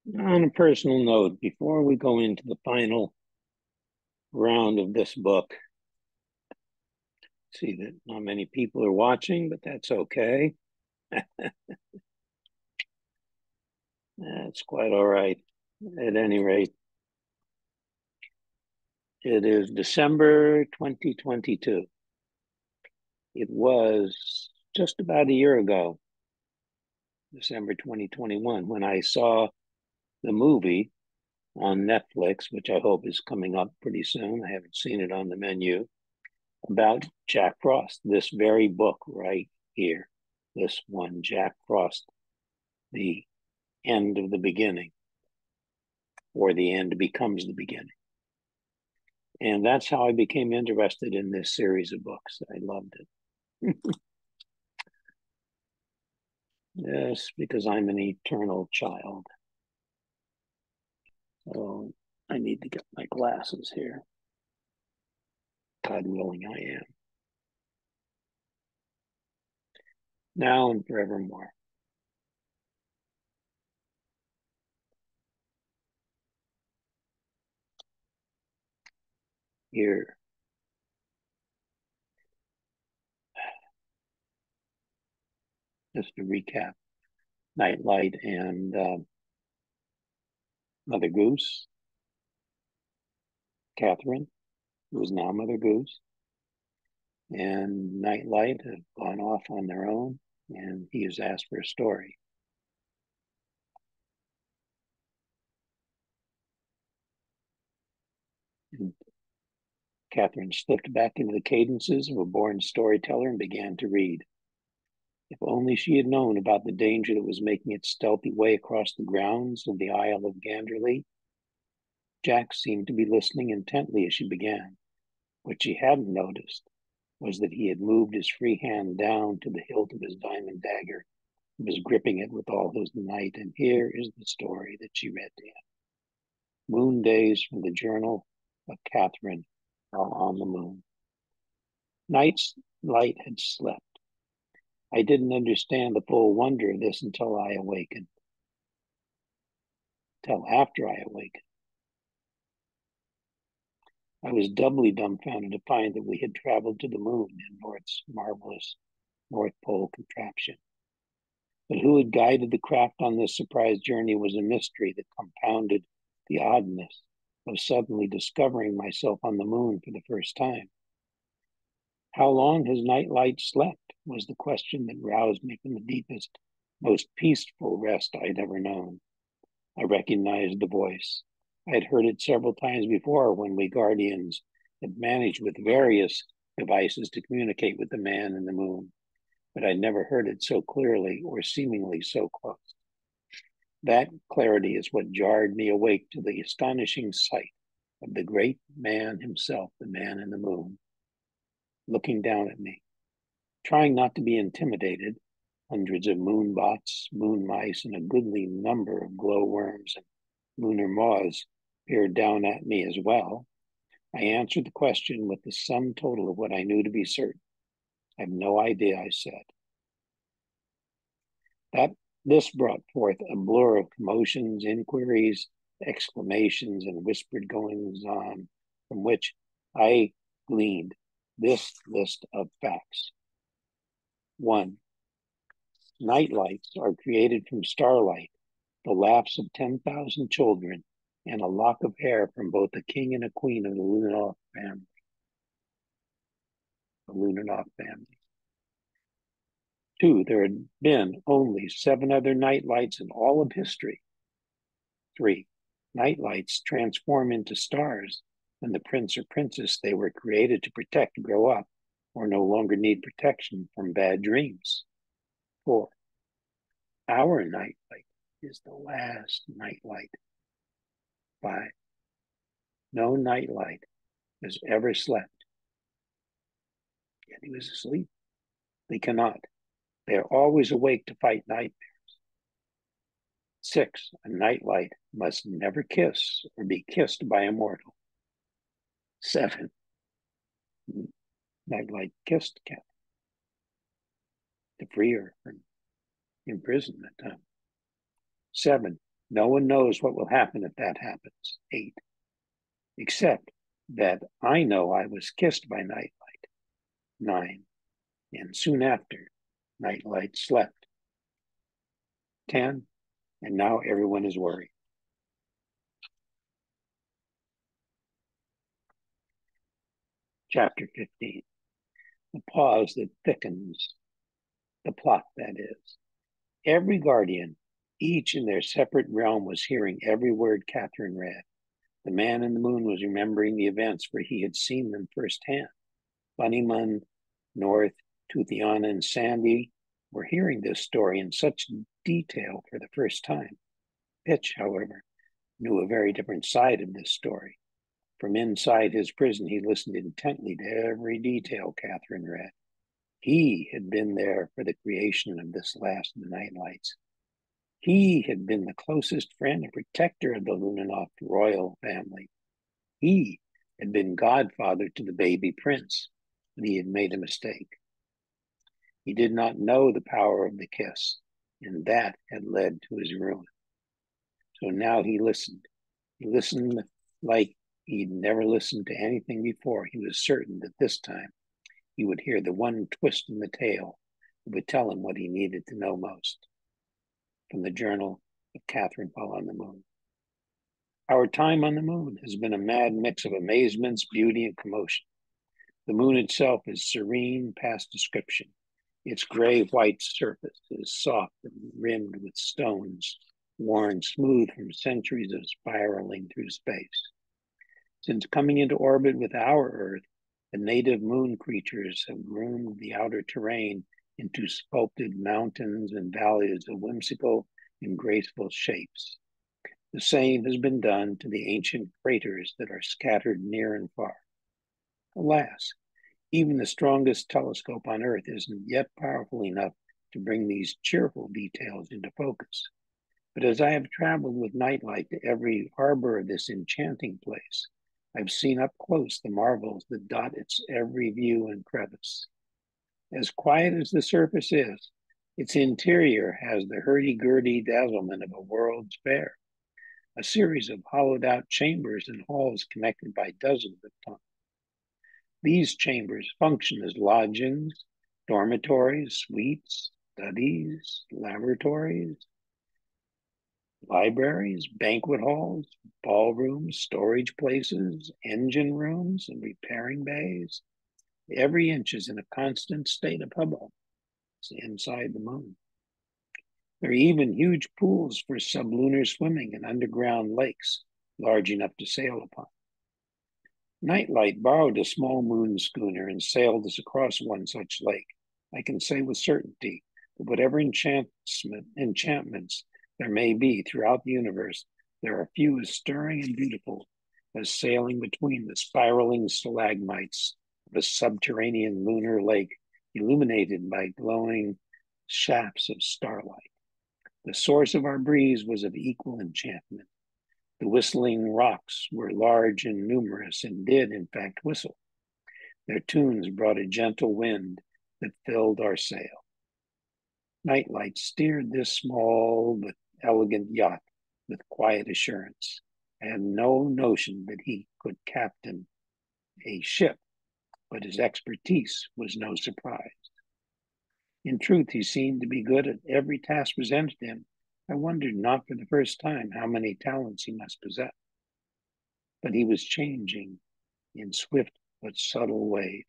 On a personal note, before we go into the final round of this book, see that not many people are watching, but that's okay. That's quite all right. At any rate, it is December 2022. It was just about a year ago, December 2021, when I saw the movie on Netflix, which I hope is coming up pretty soon. I haven't seen it on the menu, about Jack Frost, this very book right here. This one, Jack Frost, the end of the beginning, or the end becomes the beginning. And that's how I became interested in this series of books. I loved it. Yes, because I'm an eternal child. So I need to get my glasses here. God willing, I am. Now and forevermore. Here, just to recap, Nightlight and Mother Goose, Catherine, who is now Mother Goose, and Nightlight have gone off on their own, and he has asked for a story. And Catherine slipped back into the cadences of a born storyteller and began to read. If only she had known about the danger that was making its stealthy way across the grounds of the Isle of Ganderley. Jack seemed to be listening intently as she began. What she hadn't noticed was that he had moved his free hand down to the hilt of his diamond dagger and was gripping it with all his might. And here is the story that she read to him. Moon Days from the Journal of Catherine while on the moon. Night's light had slept. I didn't understand the full wonder of this until I awakened. Till after I awakened. I was doubly dumbfounded to find that we had traveled to the moon in North's marvelous North Pole contraption. But who had guided the craft on this surprise journey was a mystery that compounded the oddness of suddenly discovering myself on the moon for the first time. How long has Nightlight slept? Was the question that roused me from the deepest, most peaceful rest I'd ever known. I recognized the voice. I had heard it several times before when we Guardians had managed with various devices to communicate with the man in the moon, but I'd never heard it so clearly or seemingly so close. That clarity is what jarred me awake to the astonishing sight of the great man himself, the man in the moon, looking down at me, trying not to be intimidated. Hundreds of moonbots, moon mice, and a goodly number of glowworms and lunar moths peered down at me as well. I answered the question with the sum total of what I knew to be certain. I have no idea, I said. That this brought forth a blur of commotions, inquiries, exclamations, and whispered goings on, from which I gleaned this list of facts. 1. Nightlights are created from starlight, the laughs of 10,000 children, and a lock of hair from both a king and a queen of the Lunoff family. The Lunoff family. 2, there had been only 7 other nightlights in all of history. 3, nightlights transform into stars when the prince or princess they were created to protect grow up or no longer need protection from bad dreams. 4, our nightlight is the last nightlight. 5, no nightlight has ever slept, yet he was asleep. They cannot. They are always awake to fight nightmares. 6, a nightlight must never kiss or be kissed by a mortal. 7, nightlight kissed Catherine to free her from imprisonment. 7, No one knows what will happen if that happens. 8. Except that I know I was kissed by Nightlight. 9. And soon after, Nightlight slept. 10. And now everyone is worried. Chapter 15. The pause that thickens the plot, that is. Every guardian, each in their separate realm, was hearing every word Katherine read. The man in the moon was remembering the events where he had seen them firsthand. Bunnymun, North, Toothiana, and Sandy were hearing this story in such detail for the first time. Pitch, however, knew a very different side of this story. From inside his prison, he listened intently to every detail Katherine read. He had been there for the creation of this last of the Nightlights. He had been the closest friend and protector of the Lunanoft royal family. He had been godfather to the baby prince, but he had made a mistake. He did not know the power of the kiss, and that had led to his ruin. So now he listened. He listened like he'd never listened to anything before. He was certain that this time he would hear the one twist in the tale that would tell him what he needed to know most. From the journal of Katherine while on the moon. Our time on the moon has been a mad mix of amazements, beauty, and commotion. The moon itself is serene past description. Its gray-white surface is soft and rimmed with stones, worn smooth from centuries of spiraling through space. Since coming into orbit with our Earth, the native moon creatures have groomed the outer terrain into sculpted mountains and valleys of whimsical and graceful shapes. The same has been done to the ancient craters that are scattered near and far. Alas, even the strongest telescope on Earth isn't yet powerful enough to bring these cheerful details into focus. But as I have traveled with Nightlight to every harbor of this enchanting place, I've seen up close the marvels that dot its every view and crevice. As quiet as the surface is, its interior has the hurdy-gurdy dazzlement of a world's fair, a series of hollowed-out chambers and halls connected by dozens of tunnels. These chambers function as lodgings, dormitories, suites, studies, laboratories, libraries, banquet halls, ballrooms, storage places, engine rooms, and repairing bays. Every inch is in a constant state of hubbub inside the moon. There are even huge pools for sublunar swimming and underground lakes large enough to sail upon. Nightlight borrowed a small moon schooner and sailed us across one such lake. I can say with certainty that whatever enchantments there may be throughout the universe, there are few as stirring and beautiful as sailing between the spiraling stalagmites of a subterranean lunar lake illuminated by glowing shafts of starlight. The source of our breeze was of equal enchantment. The whistling rocks were large and numerous and did, in fact, whistle. Their tunes brought a gentle wind that filled our sail. Nightlight steered this small but elegant yacht with quiet assurance. I had no notion that he could captain a ship, but his expertise was no surprise. In truth, he seemed to be good at every task presented him. I wondered, not for the first time, how many talents he must possess. But he was changing in swift but subtle ways.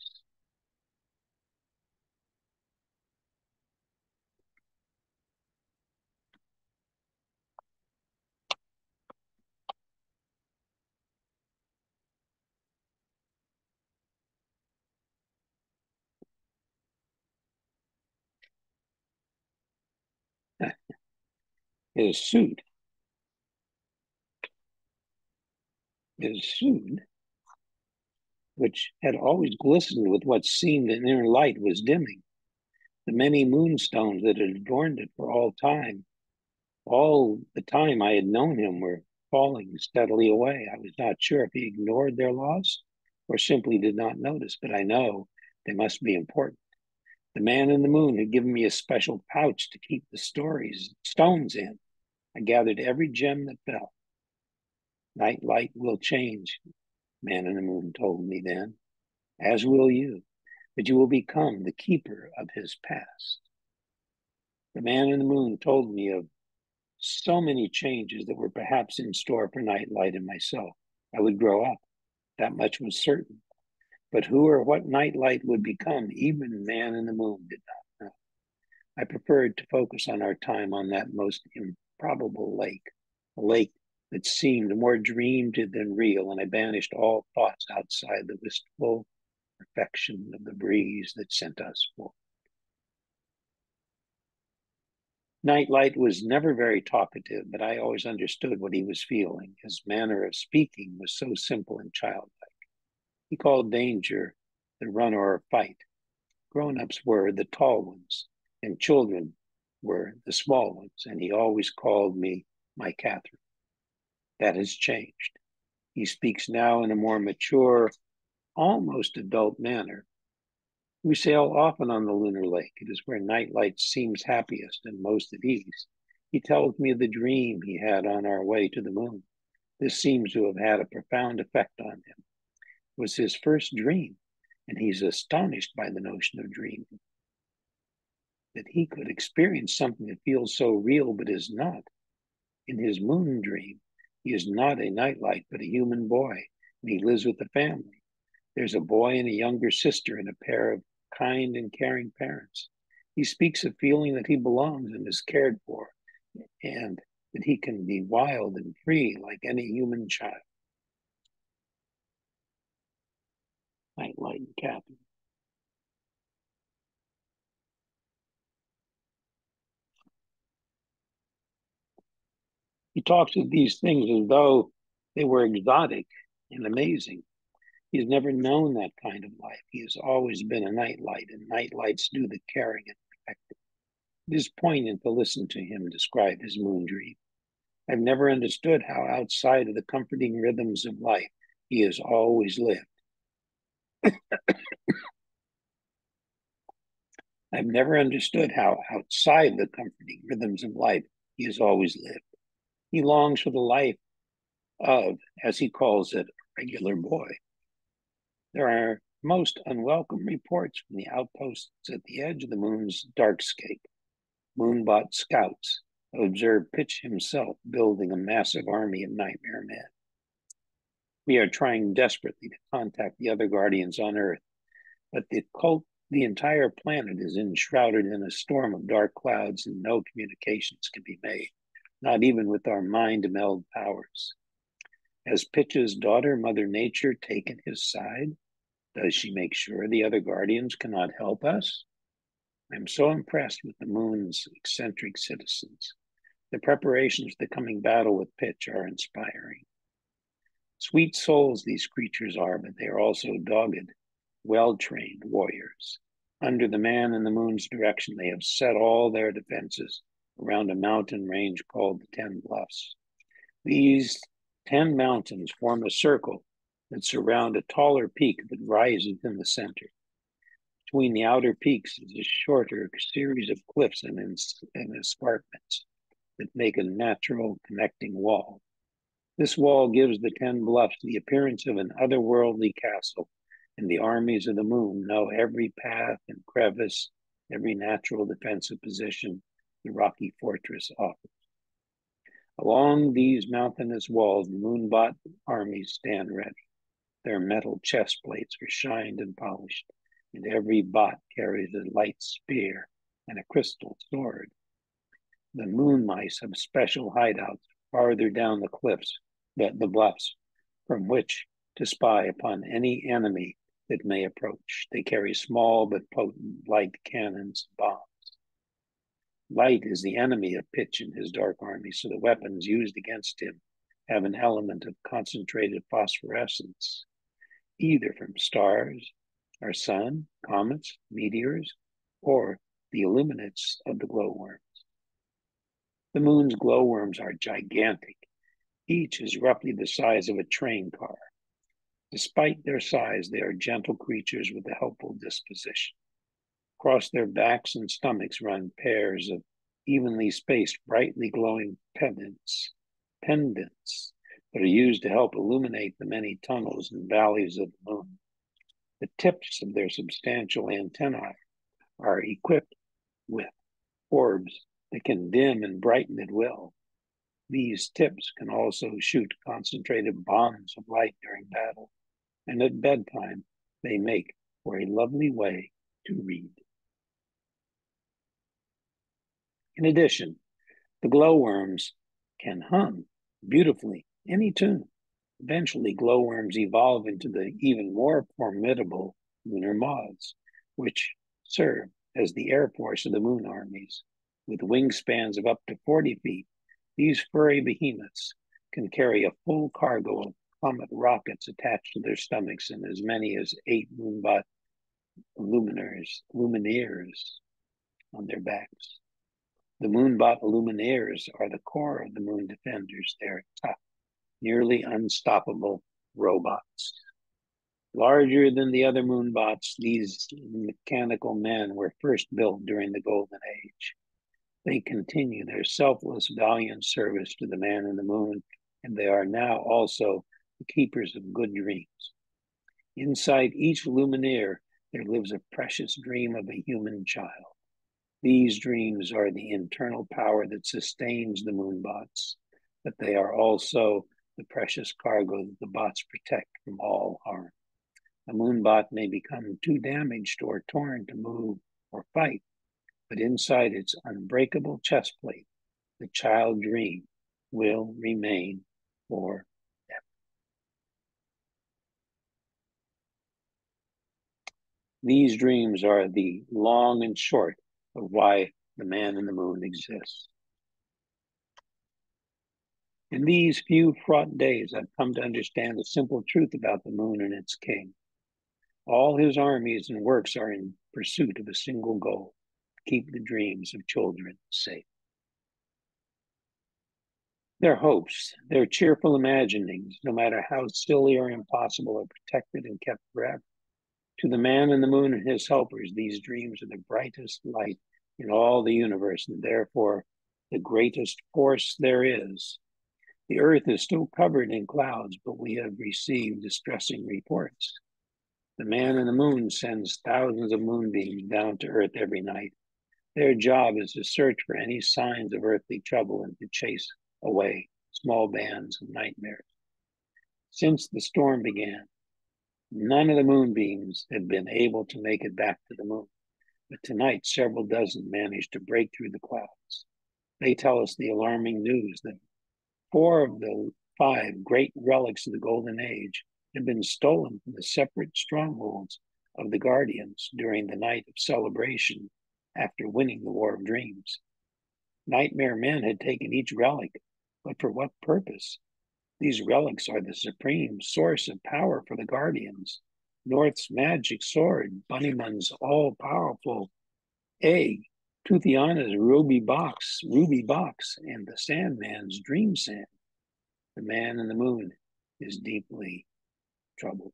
His suit, which had always glistened with what seemed an inner light, was dimming. The many moonstones that had adorned it for all the time I had known him, were falling steadily away. I was not sure if he ignored their loss or simply did not notice, but I know they must be important. The man in the moon had given me a special pouch to keep the stones in. I gathered every gem that fell. Night light will change, Man in the Moon told me then, as will you, but you will become the keeper of his past. The Man in the Moon told me of so many changes that were perhaps in store for Nightlight and myself. I would grow up, that much was certain. But who or what Nightlight would become, even Man in the Moon did not know. I preferred to focus on our time on that most improbable lake, a lake that seemed more dreamed than real, and I banished all thoughts outside the wistful perfection of the breeze that sent us forth. Nightlight was never very talkative, but I always understood what he was feeling. His manner of speaking was so simple and childlike. He called danger the run or fight. Grown-ups were the tall ones, and children were the small ones, and he always called me my Katherine. That has changed. He speaks now in a more mature, almost adult manner. We sail often on the lunar lake. It is where Nightlight seems happiest and most at ease. He tells me of the dream he had on our way to the moon. This seems to have had a profound effect on him. It was his first dream, and he's astonished by the notion of dreaming. That he could experience something that feels so real but is not. In his moon dream, he is not a Nightlight, but a human boy, and he lives with the family. There's a boy and a younger sister and a pair of kind and caring parents. He speaks of feeling that he belongs and is cared for, and that he can be wild and free like any human child. Nightlight and Katherine. He talks of these things as though they were exotic and amazing. He's never known that kind of life. He has always been a Nightlight, and Nightlights do the caring and protecting. It is poignant to listen to him describe his moon dream. I've never understood how outside of the comforting rhythms of life he has always lived. I've never understood how outside the comforting rhythms of life he has always lived. He longs for the life of, as he calls it, a regular boy. There are most unwelcome reports from the outposts at the edge of the moon's darkscape. Moonbot scouts have observed Pitch himself building a massive army of nightmare men. We are trying desperately to contact the other guardians on Earth, but the entire planet is enshrouded in a storm of dark clouds and no communications can be made, not even with our mind meld powers. Has Pitch's daughter, Mother Nature, taken his side? Does she make sure the other guardians cannot help us? I'm so impressed with the moon's eccentric citizens. The preparations for the coming battle with Pitch are inspiring. Sweet souls these creatures are, but they are also dogged, well-trained warriors. Under the Man in the Moon's direction, they have set all their defenses around a mountain range called the 10 Bluffs. These 10 mountains form a circle that surround a taller peak that rises in the center. Between the outer peaks is a shorter series of cliffs and escarpments that make a natural connecting wall. This wall gives the 10 Bluffs the appearance of an otherworldly castle, and the armies of the moon know every path and crevice, every natural defensive position the rocky fortress offers. Along these mountainous walls, the Moonbot armies stand ready. Their metal chest plates are shined and polished, and every bot carries a light spear and a crystal sword. The moon mice have special hideouts farther down the cliffs, the bluffs, from which to spy upon any enemy that may approach. They carry small but potent light cannons and bombs. Light is the enemy of Pitch and his dark army, so the weapons used against him have an element of concentrated phosphorescence, either from stars, our sun, comets, meteors, or the illuminates of the glowworms. The moon's glowworms are gigantic. Each is roughly the size of a train car. Despite their size, they are gentle creatures with a helpful disposition. Across their backs and stomachs run pairs of evenly spaced, brightly glowing pendants that are used to help illuminate the many tunnels and valleys of the moon. The tips of their substantial antennae are equipped with orbs that can dim and brighten at will. These tips can also shoot concentrated bombs of light during battle, and at bedtime they make for a lovely way to read. In addition, the glowworms can hum beautifully any tune. Eventually, glowworms evolve into the even more formidable lunar moths, which serve as the air force of the moon armies. With wingspans of up to 40 feet, these furry behemoths can carry a full cargo of comet rockets attached to their stomachs and as many as 8 moonbot lumineers on their backs. The moonbot lumineers are the core of the moon defenders. They are tough, nearly unstoppable robots. Larger than the other moonbots, these mechanical men were first built during the Golden Age. They continue their selfless, valiant service to the man in the moon, and they are now also the keepers of good dreams. Inside each lumineer, there lives a precious dream of a human child. These dreams are the internal power that sustains the moonbots, but they are also the precious cargo that the bots protect from all harm. A moonbot may become too damaged or torn to move or fight, but inside its unbreakable chest plate, the child dream will remain forever. These dreams are the long and short of why the man in the moon exists. In these few fraught days, I've come to understand the simple truth about the moon and its king. All his armies and works are in pursuit of a single goal: to keep the dreams of children safe. Their hopes, their cheerful imaginings, no matter how silly or impossible, are protected and kept forever. To the man in the moon and his helpers, these dreams are the brightest light in all the universe, and therefore the greatest force there is. The earth is still covered in clouds, but we have received distressing reports. The man in the moon sends thousands of moonbeams down to earth every night. Their job is to search for any signs of earthly trouble and to chase away small bands of nightmares. Since the storm began, none of the moonbeams have been able to make it back to the moon, but tonight several dozen managed to break through the clouds. They tell us the alarming news that 4 of the 5 great relics of the Golden Age had been stolen from the separate strongholds of the Guardians during the night of celebration after winning the War of Dreams. Nightmare men had taken each relic, but for what purpose? These relics are the supreme source of power for the Guardians. North's magic sword, Bunnyman's all-powerful egg, Toothiana's ruby box, and the Sandman's dream sand. The man in the moon is deeply troubled.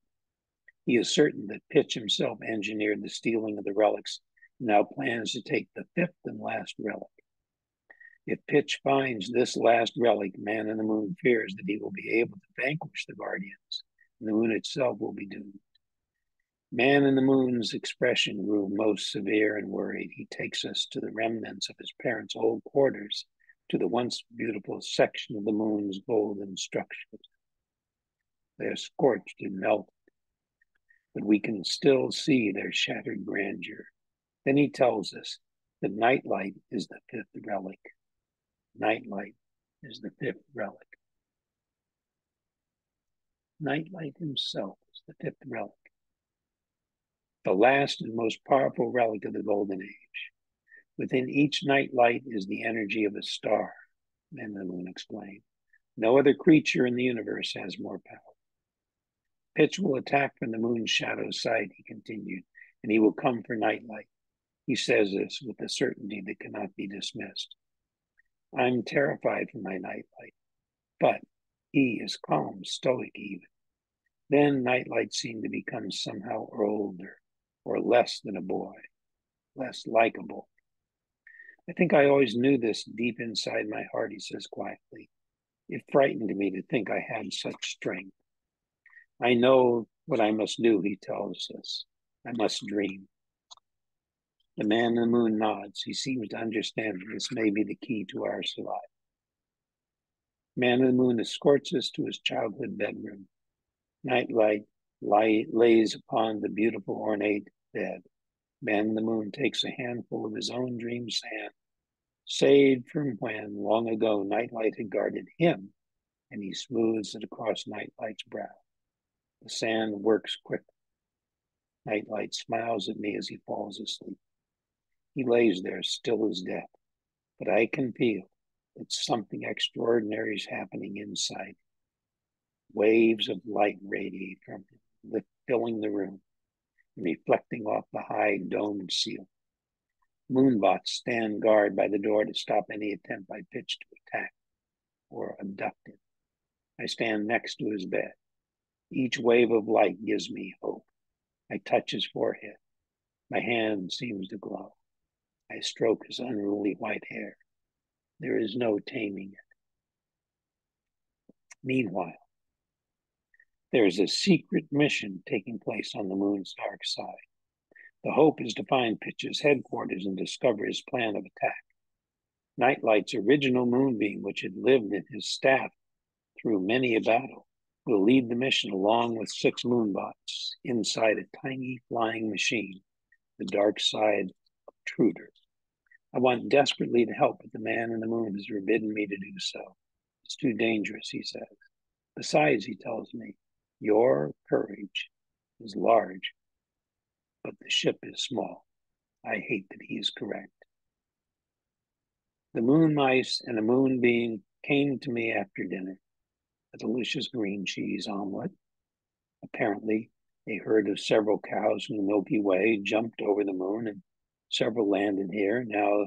He is certain that Pitch himself engineered the stealing of the relics and now plans to take the 5th and last relic. If Pitch finds this last relic, Man in the Moon fears that he will be able to vanquish the Guardians, and the moon itself will be doomed. Man in the Moon's expression grew most severe and worried. He takes us to the remnants of his parents' old quarters, to the once beautiful section of the moon's golden structures. They are scorched and melted, but we can still see their shattered grandeur. Then he tells us that Nightlight is the 5th relic. Nightlight is the 5th relic. Nightlight himself is the 5th relic. The last and most powerful relic of the Golden Age. Within each nightlight is the energy of a star, Man in the Moon explained. No other creature in the universe has more power. Pitch will attack from the moon's shadow side, he continued, and he will come for Nightlight. He says this with a certainty that cannot be dismissed. I'm terrified for my Nightlight, but he is calm, stoic even. Then Nightlight seemed to become somehow older, or less than a boy, less likable. I think I always knew this deep inside my heart, he says quietly. It frightened me to think I had such strength. I know what I must do, he tells us. I must dream. The man in the moon nods. He seems to understand that this may be the key to our survival. Man in the moon escorts us to his childhood bedroom. Nightlight lays upon the beautiful ornate bed. Man in the moon takes a handful of his own dream sand, saved from when, long ago, Nightlight had guarded him, and he smooths it across Nightlight's brow. The sand works quickly. Nightlight smiles at me as he falls asleep. He lays there, still as death, but I can feel that something extraordinary is happening inside. Waves of light radiate from him, filling the room and reflecting off the high domed ceiling. Moonbots stand guard by the door to stop any attempt by Pitch to attack or abduct him. I stand next to his bed. Each wave of light gives me hope. I touch his forehead. My hand seems to glow. I stroke his unruly white hair. There is no taming it. Meanwhile, there is a secret mission taking place on the moon's dark side. The hope is to find Pitch's headquarters and discover his plan of attack. Nightlight's original moonbeam, which had lived in his staff through many a battle, will lead the mission along with 6 moonbots inside a tiny flying machine, the dark side obtruder. I want desperately to help, but the man in the moon has forbidden me to do so. It's too dangerous, he says. Besides, he tells me, your courage is large, but the ship is small. I hate that he is correct. The moon mice and a moonbeam came to me after dinner. A delicious green cheese omelet. Apparently, a herd of several cows from the Milky Way jumped over the moon and several landed here. Now,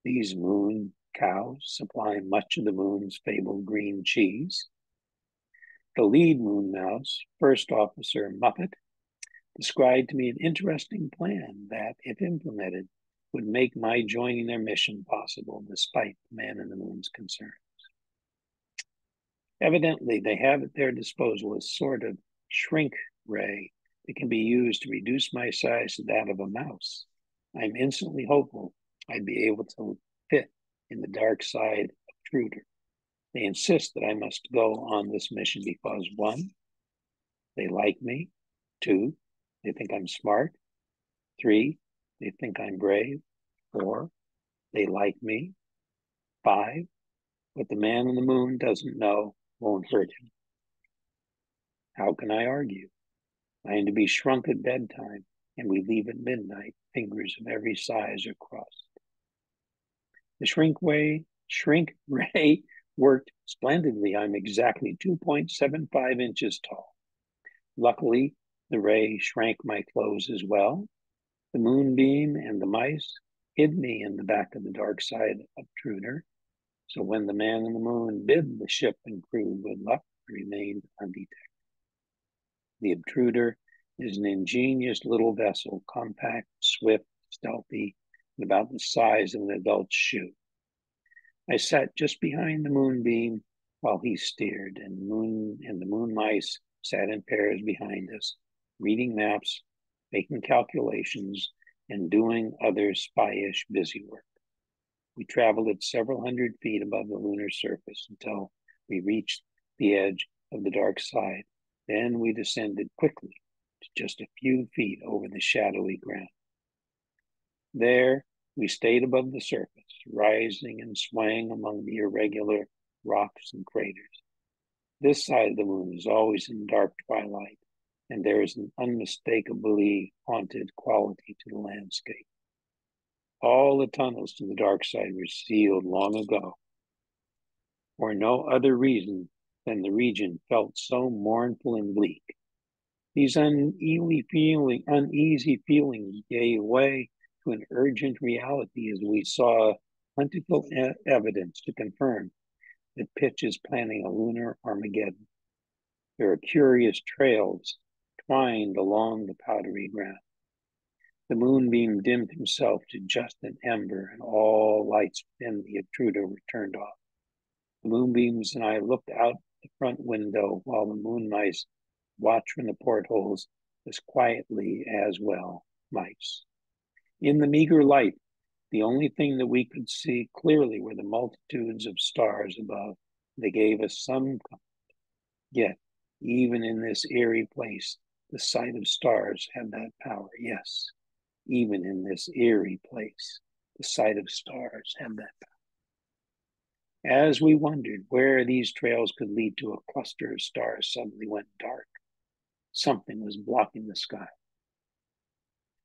these moon cows supply much of the moon's fabled green cheese. The lead moon mouse, First Officer Muppet, described to me an interesting plan that, if implemented, would make my joining their mission possible, despite the man in the moon's concerns. Evidently, they have at their disposal a sort of shrink ray that can be used to reduce my size to that of a mouse. I'm instantly hopeful I'd be able to fit in the dark side obtruder. They insist that I must go on this mission because 1, they like me. 2, they think I'm smart. 3, they think I'm brave. 4, they like me. 5, what the man on the moon doesn't know won't hurt him. How can I argue? I am to be shrunk at bedtime, and we leave at midnight. Fingers of every size are crossed. The shrink ray worked splendidly. I'm exactly 2.75 inches tall. Luckily, the ray shrank my clothes as well. The moonbeam and the mice hid me in the back of the dark side obtruder. So when the man in the moon bid the ship and crew good luck, I remained undetected. The obtruder is an ingenious little vessel, compact, swift, stealthy, and about the size of an adult's shoe. I sat just behind the moonbeam while he steered, and the moon mice sat in pairs behind us, reading maps, making calculations, and doing other spyish busy work. We traveled at several hundred feet above the lunar surface until we reached the edge of the dark side. Then we descended quickly to just a few feet over the shadowy ground. There, we stayed above the surface, rising and swaying among the irregular rocks and craters. This side of the moon is always in dark twilight, and there is an unmistakably haunted quality to the landscape. All the tunnels to the dark side were sealed long ago, for no other reason than the region felt so mournful and bleak. These uneasy feelings gave way to an urgent reality as we saw plentiful evidence to confirm that Pitch is planning a lunar Armageddon. There are curious trails twined along the powdery ground. The moonbeam dimmed himself to just an ember, and all lights within the intruder were turned off. The moonbeams and I looked out the front window while the moon mice watched from the portholes as quietly as well mice. In the meager light, the only thing that we could see clearly were the multitudes of stars above. They gave us some comfort. Yet, even in this eerie place, the sight of stars had that power. Yes, even in this eerie place, the sight of stars had that power. As we wondered where these trails could lead to, a cluster of stars suddenly went dark. Something was blocking the sky.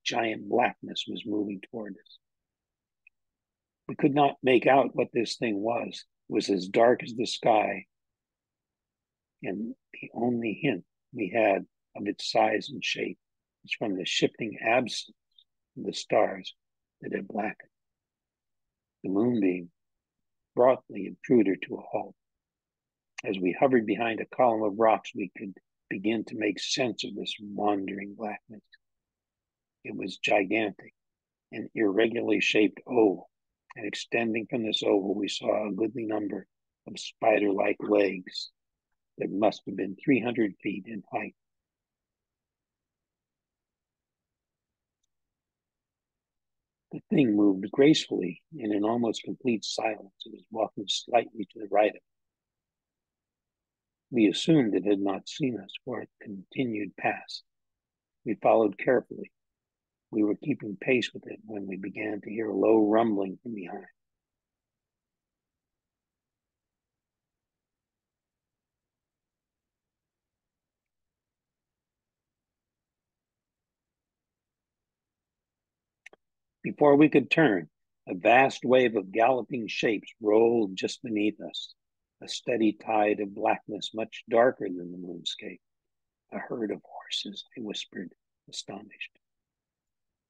Giant blackness was moving toward us. We could not make out what this thing was. It was as dark as the sky, and the only hint we had of its size and shape was from the shifting absence of the stars that had blackened. The moonbeam brought the intruder to a halt. As we hovered behind a column of rocks, we could begin to make sense of this wandering blackness. It was gigantic, an irregularly shaped oval, and extending from this oval, we saw a goodly number of spider-like legs that must have been 300 feet in height. The thing moved gracefully in an almost complete silence. It was walking slightly to the right of us. We assumed it had not seen us, for it continued past. We followed carefully. We were keeping pace with it when we began to hear a low rumbling from behind. Before we could turn, a vast wave of galloping shapes rolled just beneath us, a steady tide of blackness much darker than the moonscape. A herd of horses, I whispered, astonished.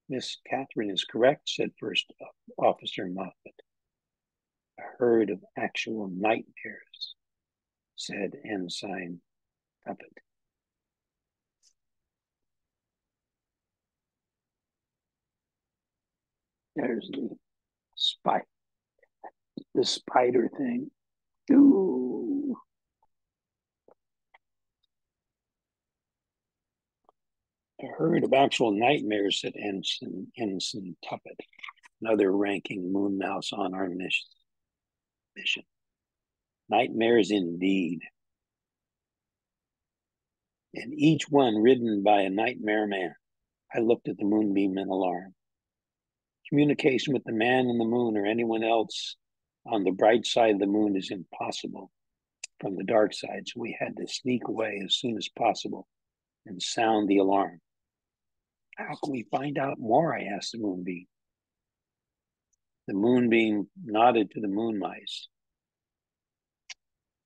Miss Katherine is correct, said First Officer Moffat. A herd of actual nightmares, said Ensign Tuppett. There's the spider thing. Ooh. A herd of actual nightmares, said Ensign Tuppett, another ranking moon mouse on our mission. Nightmares indeed. And each one ridden by a nightmare man. I looked at the moonbeam in alarm. Communication with the man in the moon or anyone else on the bright side of the moon is impossible from the dark side, so we had to sneak away as soon as possible and sound the alarm. How can we find out more? I asked the moonbeam. The moonbeam nodded to the moon mice,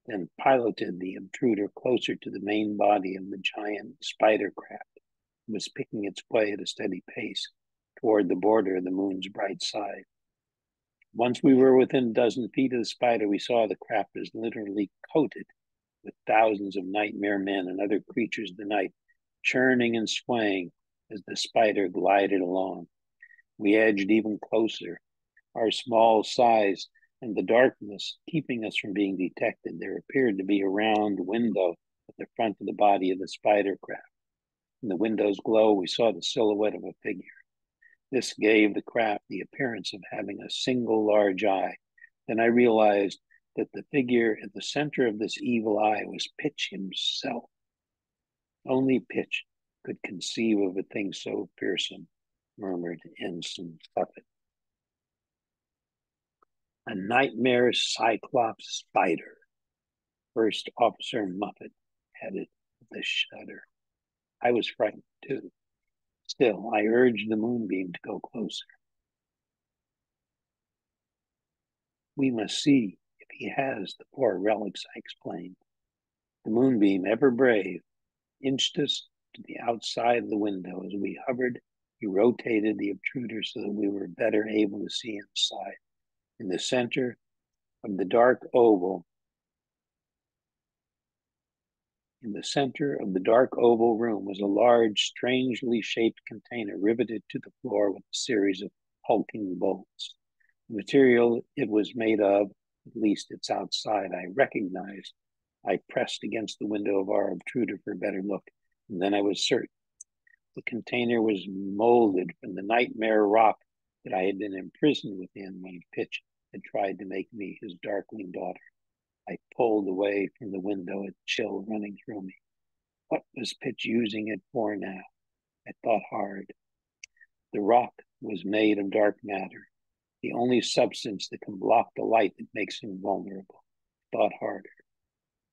then piloted the intruder closer to the main body of the giant spider craft. It was picking its way at a steady pace toward the border of the moon's bright side. Once we were within a dozen feet of the spider, we saw the craft was literally coated with thousands of nightmare men and other creatures of the night, churning and swaying as the spider glided along. We edged even closer, our small size and the darkness keeping us from being detected. There appeared to be a round window at the front of the body of the spider craft. In the window's glow, we saw the silhouette of a figure. This gave the craft the appearance of having a single large eye. Then I realized that the figure at the center of this evil eye was Pitch himself. Only Pitch could conceive of a thing so fearsome, murmured Ensign Tuppett. A nightmare cyclops spider. First Officer Muffet headed with a shudder. I was frightened too. Still, I urged the moonbeam to go closer. We must see if he has the poor relics, I explained. The moonbeam, ever brave, inched us to the outside of the window. As we hovered, he rotated the obtruder so that we were better able to see inside. In the center of the dark oval In the center of the dark oval room was a large, strangely shaped container riveted to the floor with a series of hulking bolts. The material it was made of, at least its outside, I recognized. I pressed against the window of our obtruder for a better look, and then I was certain. The container was molded from the nightmare rock that I had been imprisoned within when Pitch had tried to make me his darkling daughter. I pulled away from the window, a chill running through me. What was Pitch using it for now? I thought hard. The rock was made of dark matter, the only substance that can block the light that makes him vulnerable. I thought harder.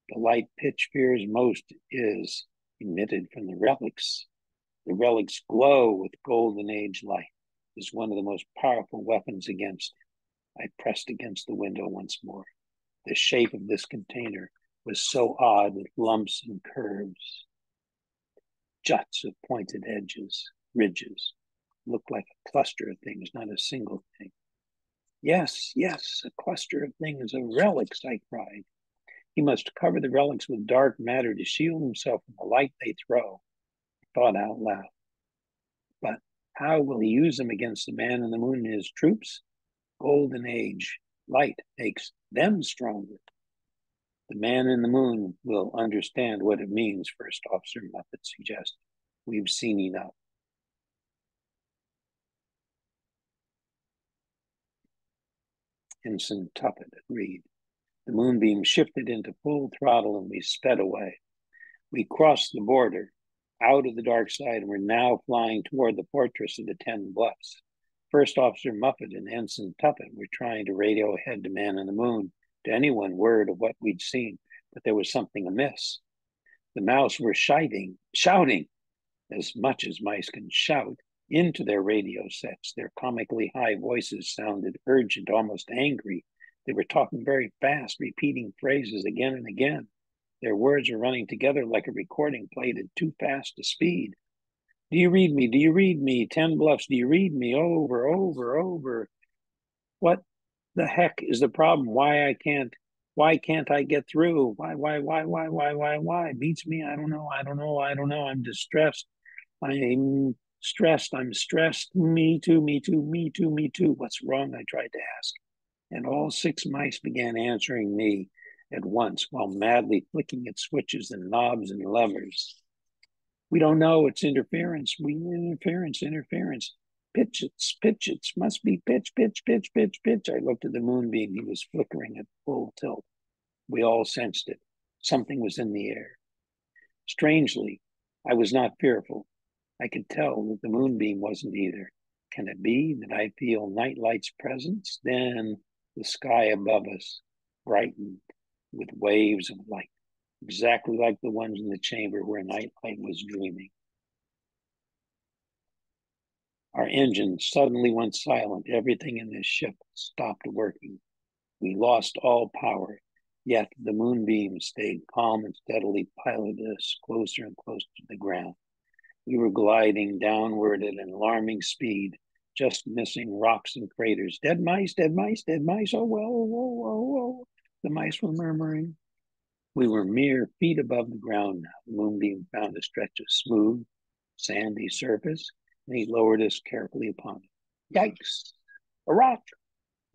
The light Pitch fears most is emitted from the relics. The relics glow with golden age light. It is one of the most powerful weapons against him. I pressed against the window once more. The shape of this container was so odd with lumps and curves, juts of pointed edges, ridges. Looked like a cluster of things, not a single thing. Yes, yes, a cluster of things, of relics, I cried. He must cover the relics with dark matter to shield himself from the light they throw. I thought out loud. But how will he use them against the man in the moon and his troops? Golden age light makes them stronger. The man in the moon will understand what it means, First Officer Muppet suggested. We've seen enough. Ensign Tuppett agreed. The moonbeam shifted into full throttle and we sped away. We crossed the border out of the dark side and were now flying toward the fortress of the 10 Bluffs. First Officer Muppet and Ensign Tuppett were trying to radio ahead to Man in the Moon, to anyone word of what we'd seen, but there was something amiss. The mouse were shouting, as much as mice can shout, into their radio sets. Their comically high voices sounded urgent, almost angry. They were talking very fast, repeating phrases again and again. Their words were running together like a recording played at too fast a speed. Do you read me? Do you read me? 10 Bluffs, do you read me? Over, over, over. What the heck is the problem? Why can't I get through? Why? Beats me. I don't know. I'm distressed. I'm stressed. Me too. What's wrong? I tried to ask. And all 6 mice began answering me at once while madly flicking at switches and knobs and levers. We don't know. It's interference. Interference. Pitch it. Must be pitch. I looked at the moonbeam. He was flickering at full tilt. We all sensed it. Something was in the air. Strangely, I was not fearful. I could tell that the moonbeam wasn't either. Can it be that I feel Nightlight's presence? Then the sky above us brightened with waves of light, exactly like the ones in the chamber where Nightlight was dreaming. Our engine suddenly went silent. Everything in this ship stopped working. We lost all power, yet the moonbeam stayed calm and steadily piloted us closer and closer to the ground. We were gliding downward at an alarming speed, just missing rocks and craters. Dead mice. Oh, well. The mice were murmuring. We were mere feet above the ground now. The moonbeam found a stretch of smooth, sandy surface, and he lowered us carefully upon it. Yikes! A rock!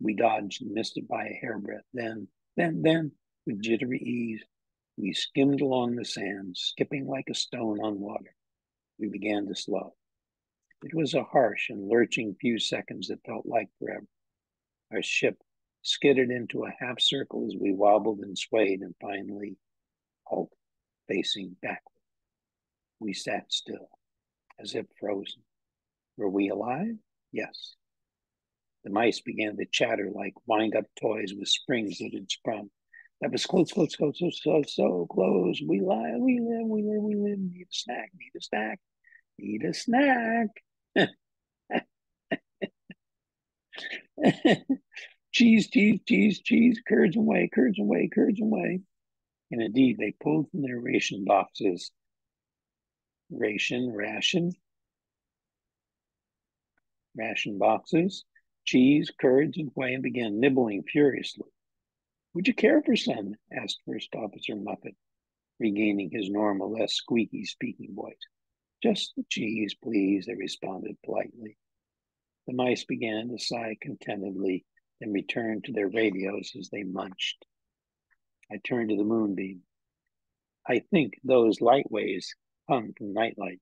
We dodged and missed it by a hairbreadth. Then, with jittery ease, we skimmed along the sand, skipping like a stone on water. We began to slow. It was a harsh and lurching few seconds that felt like forever. Our ship skidded into a half circle as we wobbled and swayed and finally halted, facing backward. We sat still, as if frozen. Were we alive? Yes. The mice began to chatter like wind-up toys with springs that had sprung. That was close, so close. We live. Need a snack. Cheese, curds away. And indeed, they pulled from their ration boxes. Ration boxes, cheese, curds, and whey, and began nibbling furiously. Would you care for some? Asked First Officer Muppet. regaining his normal, less squeaky speaking voice. Just the cheese, please, they responded politely. The mice began to sigh contentedly and returned to their radios as they munched. I turned to the moonbeam. I think those light waves come from nightlight.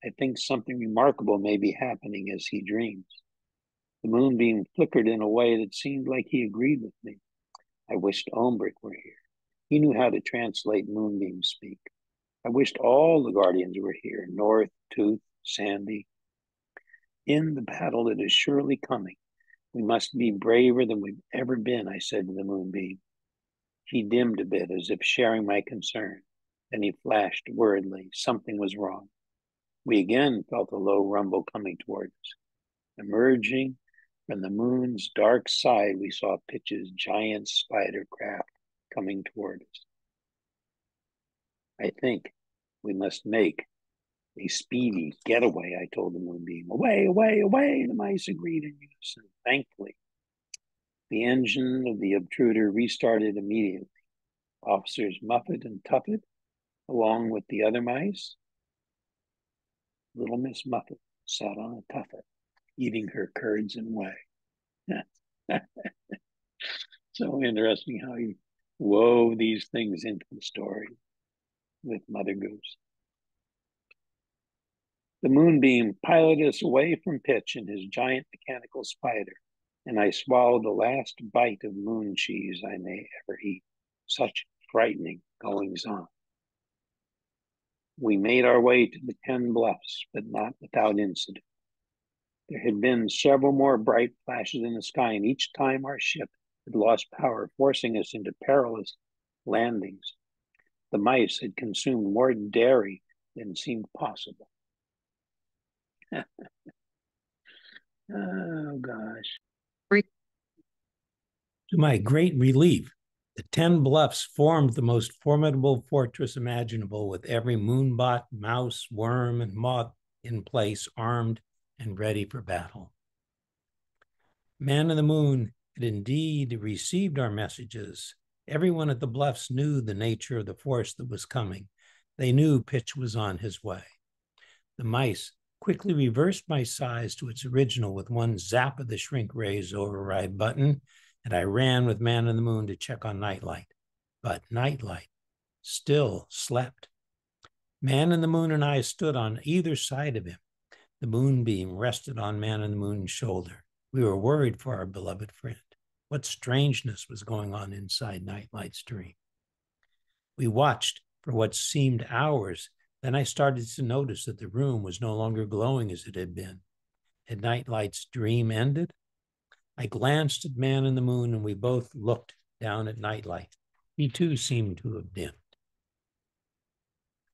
I think something remarkable may be happening as he dreams. The moonbeam flickered in a way that seemed like he agreed with me. I wished Ombrick were here. He knew how to translate moonbeam speak. I wished all the guardians were here, North, Tooth, Sandy. In the battle that is surely coming, we must be braver than we've ever been, I said to the moonbeam. He dimmed a bit as if sharing my concern. Then he flashed worriedly. Something was wrong. We again felt a low rumble coming toward us. Emerging from the moon's dark side, we saw Pitch's giant spider craft coming toward us. I think we must make a speedy getaway, I told the moonbeam. Away, away, away, the mice agreed in unison. Thankfully, the engine of the obtruder restarted immediately. Officers Muffet and Tuffet, along with the other mice, little Miss Muffet sat on a tuffet, eating her curds and whey. So interesting how he wove these things into the story with Mother Goose. The moonbeam piloted us away from Pitch and his giant mechanical spider, and I swallowed the last bite of moon cheese I may ever eat. Such frightening goings on. We made our way to the 10 Bluffs, but not without incident. There had been several more bright flashes in the sky, and each time our ship had lost power, forcing us into perilous landings. The mice had consumed more dairy than seemed possible. Oh, gosh. To my great relief, the 10 Bluffs formed the most formidable fortress imaginable, with every moonbot, mouse, worm, and moth in place, armed and ready for battle. Man in the Moon had indeed received our messages. Everyone at the Bluffs knew the nature of the force that was coming. They knew Pitch was on his way. The mice quickly reversed my size to its original with one zap of the shrink ray's override button, and I ran with Man in the Moon to check on Nightlight. But Nightlight still slept. Man in the Moon and I stood on either side of him. The moonbeam rested on Man in the Moon's shoulder. We were worried for our beloved friend. What strangeness was going on inside Nightlight's dream? We watched for what seemed hours. Then I started to notice that the room was no longer glowing as it had been. Had Nightlight's dream ended? I glanced at Man in the Moon, and we both looked down at Nightlight. He too seemed to have dimmed.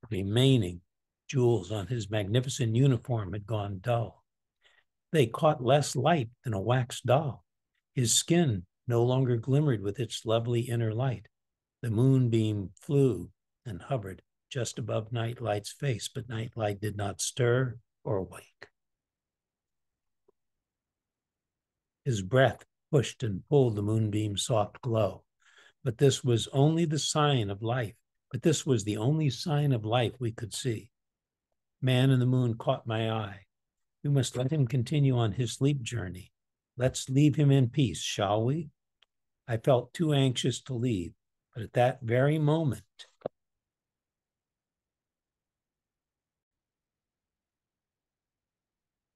The remaining jewels on his magnificent uniform had gone dull. They caught less light than a wax doll. His skin no longer glimmered with its lovely inner light. The moonbeam flew and hovered just above Nightlight's face, but Nightlight did not stir or wake. His breath pushed and pulled the moonbeam's soft glow. But this was only the sign of life. But this was the only sign of life we could see. Man in the Moon caught my eye. We must let him continue on his sleep journey. Let's leave him in peace, shall we? I felt too anxious to leave, but at that very moment,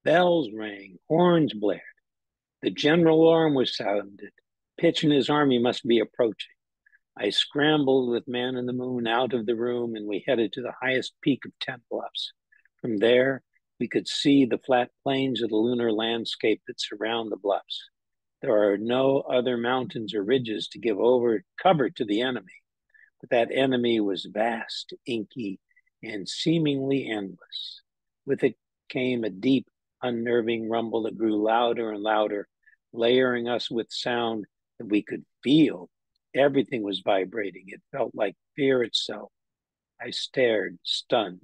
bells rang, horns blared. The general alarm was sounded. Pitch and his army must be approaching. I scrambled with Man in the Moon out of the room, and we headed to the highest peak of 10 Bluffs. From there, we could see the flat plains of the lunar landscape that surround the bluffs. There are no other mountains or ridges to give cover to the enemy, but that enemy was vast, inky, and seemingly endless. With it came a deep, unnerving rumble that grew louder and louder, layering us with sound that we could feel. Everything was vibrating. It felt like fear itself. I stared, stunned.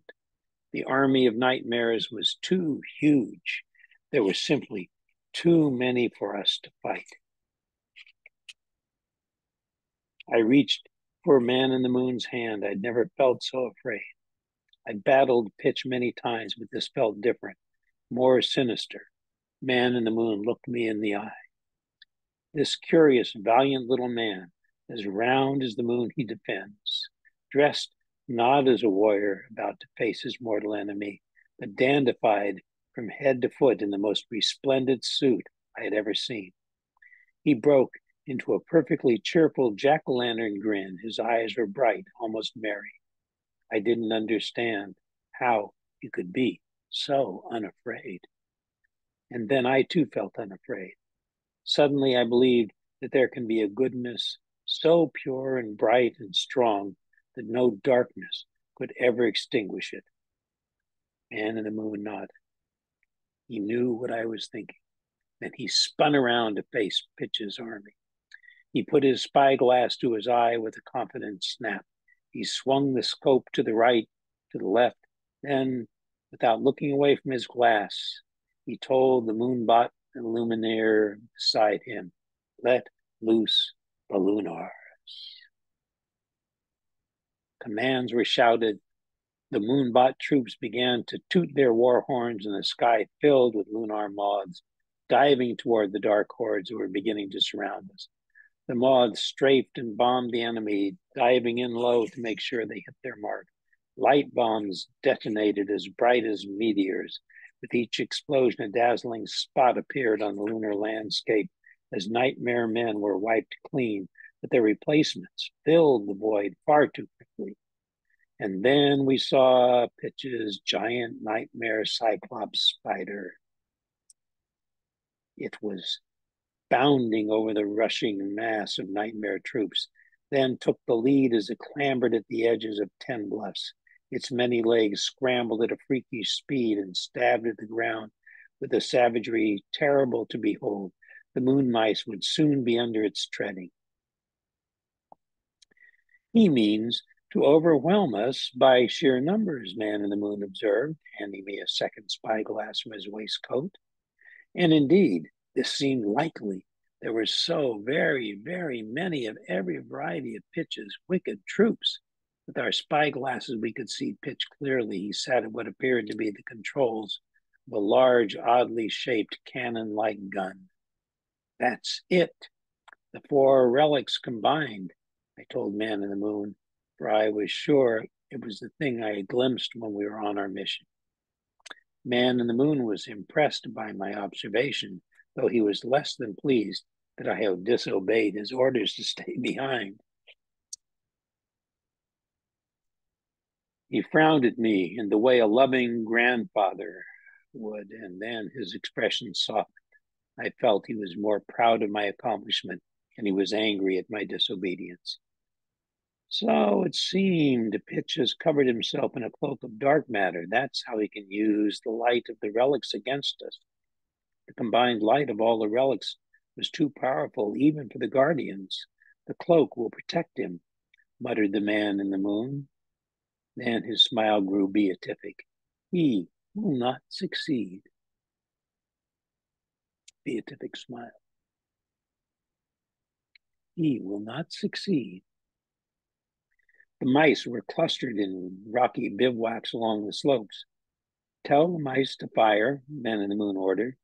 The army of nightmares was too huge. There were simply too many for us to fight. I reached For a man in the moon's hand, I'd never felt so afraid. I'd battled pitch many times, but this felt different, more sinister. Man in the moon looked me in the eye. This curious, valiant little man, as round as the moon he defends, dressed not as a warrior about to face his mortal enemy, but dandified from head to foot in the most resplendent suit I had ever seen. He broke into a perfectly cheerful jack-o'-lantern grin. His eyes were bright, almost merry. I didn't understand how he could be so unafraid. And then I too felt unafraid. Suddenly I believed that there can be a goodness so pure and bright and strong that no darkness could ever extinguish it. Man in the moon nodded. He knew what I was thinking. Then he spun around to face Pitch's army. He put his spyglass to his eye with a confident snap. He swung the scope to the right, to the left. Then, without looking away from his glass, he told the moonbot and luminaire beside him, "Let loose the lunars." Commands were shouted. The moonbot troops began to toot their war horns, and the sky filled with lunar moths, diving toward the dark hordes who were beginning to surround us. The moths strafed and bombed the enemy, diving in low to make sure they hit their mark. Light bombs detonated as bright as meteors. With each explosion, a dazzling spot appeared on the lunar landscape as nightmare men were wiped clean, but their replacements filled the void far too quickly. And then we saw Pitch's giant nightmare cyclops spider. It was bounding over the rushing mass of nightmare troops, then took the lead as it clambered at the edges of 10 bluffs. Its many legs scrambled at a freakish speed and stabbed at the ground with a savagery terrible to behold. The moon mice would soon be under its treading. He means to overwhelm us by sheer numbers, Man in the Moon observed, handing me a second spyglass from his waistcoat. And indeed, this seemed likely. There were so very, very many of every variety of Pitch's wicked troops. With our spyglasses, we could see Pitch clearly. He sat at what appeared to be the controls of a large, oddly shaped cannon-like gun. That's it. The 4 relics combined, I told Man in the Moon, for I was sure it was the thing I had glimpsed when we were on our mission. Man in the Moon was impressed by my observation, though he was less than pleased that I had disobeyed his orders to stay behind. He frowned at me in the way a loving grandfather would, and then his expression softened. I felt he was more proud of my accomplishment, and he was angry at my disobedience. So it seemed Pitch has covered himself in a cloak of dark matter. That's how he can use the light of the relics against us. The combined light of all the relics was too powerful even for the guardians. The cloak will protect him, muttered the Man in the Moon. Then his smile grew beatific. He will not succeed. Beatific smile. He will not succeed. The mice were clustered in rocky bivouacs along the slopes. Tell the mice to fire, Man in the Moon ordered.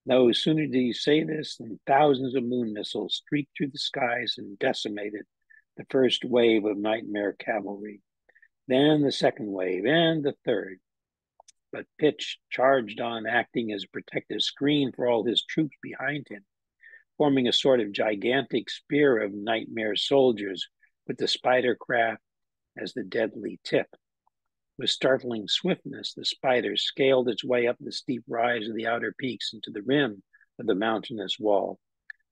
No sooner did he say this than thousands of moon missiles streaked through the skies and decimated the first wave of nightmare cavalry. Then the second wave and the third. But Pitch charged on, acting as a protective screen for all his troops behind him, forming a sort of gigantic spear of nightmare soldiers with the spider craft as the deadly tip. With startling swiftness, the spider scaled its way up the steep rise of the outer peaks into the rim of the mountainous wall.